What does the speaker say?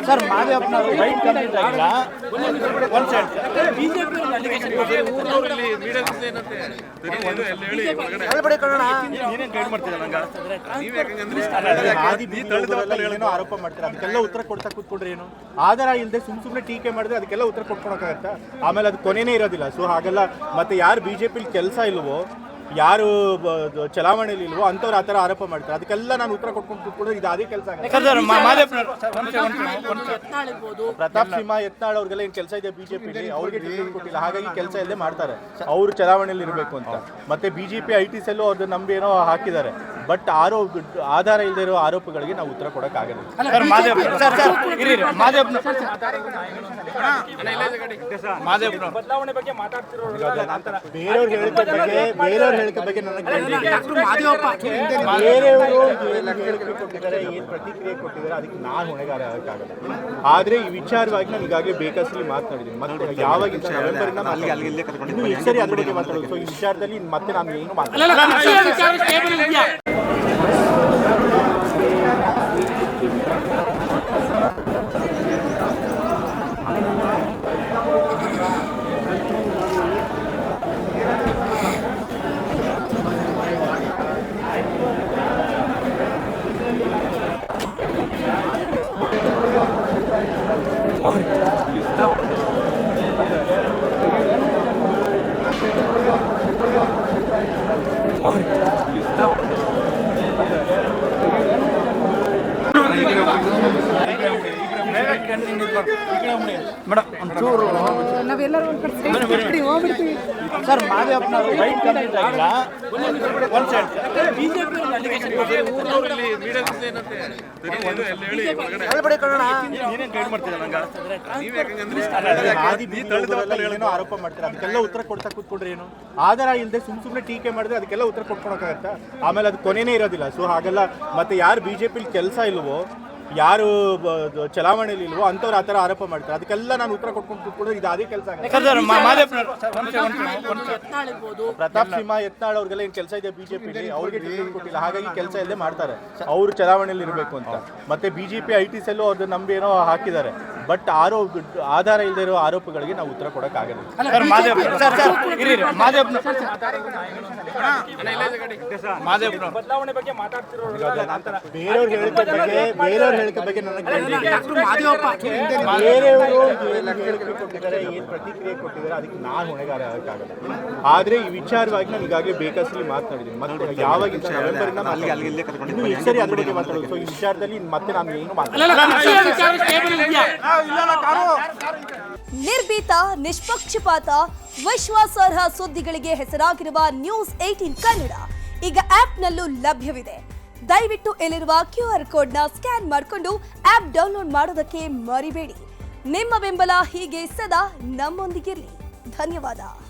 Sir ಮಾದೇವಪ್ಪನವರು right complete ಆಗಿಲ್ಲ ಒಂದು side ಆರೋಪ ಮಾಡ್ತಾರೆ, ಅದಕ್ಕೆಲ್ಲ ಉತ್ತರ ಕೊಡ್ತಾ ಕೂತ್ಕೊಂಡ್ರೆ ಏನು? ಆಧಾರ ಇಲ್ಲದೆ ಸುಮ್ಮನೆ ಟೀಕೆ ಮಾಡಿದ್ರೆ ಅದಕ್ಕೆಲ್ಲ ಉತ್ತರ ಕೊಟ್ಕೊಳಕ್ಕಾಗತ್ತಾ? ಆಮೇಲೆ ಅದು ಕೊನೆನೇ ಇರೋದಿಲ್ಲ. ಸೊ ಹಾಗೆಲ್ಲ ಮತ್ತೆ ಯಾರು ಬಿಜೆಪಿಲಿ ಕೆಲಸ ಇಲ್ವೋ, ಯಾರು ಚಲಾವಣೆಯಲ್ಲಿ ಇಲ್ವೋ ಅಂಥವ್ರು ಆ ಥರ ಆರೋಪ ಮಾಡ್ತಾರೆ. ಅದಕ್ಕೆಲ್ಲ ನಾನು ಉತ್ತರ ಕೊಟ್ಕೊಂಡು ಕೂತ್ಕೊಂಡ್ರೆ ಇದು ಅದೇ ಕೆಲಸ ಆಗುತ್ತೆ. ಪ್ರತಾಪ್ ಸಿಂಹ ಯತ್ನಾಳ್ ಅವ್ರಿಗೆಲ್ಲ ಏನು ಕೆಲಸ ಇದೆ ಬಿಜೆಪಿಲಿ? ಅವ್ರಿಗೆ ಟಿಕೆಟ್ ಕೊಟ್ಟಿಲ್ಲ, ಹಾಗಾಗಿ ಕೆಲಸ ಇಲ್ಲದೆ ಮಾಡ್ತಾರೆ. ಅವರು ಚಲಾವಣೆಯಲ್ಲಿ ಇರಬೇಕು ಅಂತ. ಮತ್ತೆ ಬಿಜೆಪಿ ಐಟಿ ಸೆಲ್ಲು ಅವ್ರದ್ದು ನಂಬಿ ಏನೋ ಹಾಕಿದ್ದಾರೆ. ಬಟ್ ಆಧಾರ ಇಲ್ಲದೆ ಇರೋ ಆರೋಪಗಳಿಗೆ ನಾವು ಉತ್ತರ ಕೊಡೋಕ್ಕಾಗಲ್ಲ. ಬೇರೆಯವ್ರ ಹೇಳಿಕೆ ಬಗ್ಗೆ ನನಗೆ ಬೇರೆಯವರು ಹೇಳಿಕೆ ಕೊಟ್ಟಿದ್ದಾರೆ, ಏನು ಪ್ರತಿಕ್ರಿಯೆ ಕೊಟ್ಟಿದ್ದಾರೆ, ಅದಕ್ಕೆ ನಾನು ಹೊಣೆಗಾರ ಆಗಕ್ಕಾಗಲ್ಲ. ಆದ್ರೆ ಈ ವಿಚಾರವಾಗಿ ನಾನು ಈಗಾಗಲೇ ಬೇಕಸ್ಲಿ ಮಾತನಾಡಿದ್ದೀನಿ. ಮತ್ತೆ ಯಾವಾಗಿಂದ ನವೆಂಬರಿಂದ ಸರಿ ಅದ್ರ ಬಗ್ಗೆ ಮಾತಾಡೋದು. ಸೊ ಈ ವಿಚಾರದಲ್ಲಿ ಮತ್ತೆ ನಾನು ಏನು ಮಾತಾಡ್ತೀನಿ. ಸರ್ ಮಾದೇವಪ್ಪನವರು ರೈಟ್ ಕಂಪ್ಲೀಟ್ ಆಗಿಲ್ಲ ಒಂದು ಸೈಡ್ ಆರೋಪ ಮಾಡ್ತಾರೆ, ಅದಕ್ಕೆಲ್ಲ ಉತ್ತರ ಕೊಡ್ತಾ ಕೂತ್ಕೊಂಡ್ರೆ ಏನು? ಆಧಾರ ಇಲ್ಲದೆ ಸುಮ್ಮನೆ ಟೀಕೆ ಮಾಡಿದ್ರೆ ಅದಕ್ಕೆಲ್ಲ ಉತ್ತರ ಕೊಟ್ಕೊಳಕ್ಕಾಗತ್ತಾ? ಆಮೇಲೆ ಅದು ಕೊನೆನೇ ಇರೋದಿಲ್ಲ. ಸೊ ಹಾಗೆಲ್ಲ ಮತ್ತೆ ಯಾರು ಬಿಜೆಪಿಲಿ ಕೆಲಸ ಇಲ್ವೋ, ಯಾರು ಚಲಾವಣೆಯಲ್ಲಿ ಇಲ್ವೋ ಅಂಥವ್ರು ಆ ಥರ ಆರೋಪ ಮಾಡ್ತಾರೆ. ಅದಕ್ಕೆಲ್ಲ ನಾನು ಉತ್ತರ ಕೊಟ್ಕೊಂಡು ಕೂತ್ಕೊಂಡ್ರೆ ಇದು ಅದೇ ಕೆಲಸ ಆಗುತ್ತೆ. ಪ್ರತಾಪ್ ಸಿಂಹ ಯತ್ನಾಳ್ ಅವ್ರಿಗೆಲ್ಲ ಏನು ಕೆಲಸ ಇದೆ ಬಿಜೆಪಿಲಿ? ಅವ್ರಿಗೆ ಟಿಕೆಟ್ ಕೊಟ್ಟಿಲ್ಲ, ಹಾಗಾಗಿ ಕೆಲಸ ಇಲ್ಲದೆ ಮಾಡ್ತಾರೆ. ಅವರು ಚಲಾವಣೆಯಲ್ಲಿ ಇರಬೇಕು ಅಂತ. ಮತ್ತೆ ಬಿಜೆಪಿ ಐಟಿ ಸೆಲ್ಲು ಅವ್ರದ್ದು ನಂಬಿ ಏನೋ ಹಾಕಿದ್ದಾರೆ. ಬಟ್ ಆಧಾರ ಇಲ್ಲದೆ ಇರೋ ಆರೋಪಗಳಿಗೆ ನಾವು ಉತ್ತರ ಕೊಡೋಕ್ಕಾಗಲ್ಲ. ಬೇರೆಯವ್ರ ಹೇಳಿಕೆ ಬಗ್ಗೆ ನನಗೆ ಬೇರೆಯವರು ಹೇಳಿಕೆ ಕೊಟ್ಟಿದ್ದಾರೆ, ಏನು ಪ್ರತಿಕ್ರಿಯೆ ಕೊಟ್ಟಿದ್ದಾರೆ, ಅದಕ್ಕೆ ನಾನು ಹೊಣೆಗಾರ ಆಗಕ್ಕಾಗಲ್ಲ. ಆದ್ರೆ ಈ ವಿಚಾರವಾಗಿ ನಾನು ಈಗಾಗಲೇ ಬೇಕಸ್ಲಿ ಮಾತನಾಡಿದ್ದೀನಿ. ಮತ್ತೆ ಯಾವಾಗಿಂದ ನವೆಂಬರಿಂದ ಸರಿ ಅದ್ರ ಬಗ್ಗೆ ಮಾತಾಡೋದು. ಸೊ ಈ ವಿಚಾರದಲ್ಲಿ ಮತ್ತೆ ನಾನು ಏನು ನಿರ್ಭೀತ, ನಿಷ್ಪಕ್ಷಪಾತ, ವಿಶ್ವಾಸಾರ್ಹ ಸುದ್ದಿಗಳಿಗೆ ಹೆಸರಾಗಿರುವ ನ್ಯೂಸ್ 18 ಕನ್ನಡ ಈಗ ಆಪ್ನಲ್ಲೂ ಲಭ್ಯವಿದೆ. ದಯವಿಟ್ಟು ಇಲ್ಲಿರುವ QR ಕೋಡ್ನ ಸ್ಕ್ಯಾನ್ ಮಾಡಿಕೊಂಡು ಆಪ್ ಡೌನ್ಲೋಡ್ ಮಾಡೋದಕ್ಕೆ ಮರಿಬೇಡಿ. ನಿಮ್ಮ ಬೆಂಬಲ ಹೀಗೆ ಸದಾ ನಮ್ಮೊಂದಿಗಿರಲಿ. ಧನ್ಯವಾದ.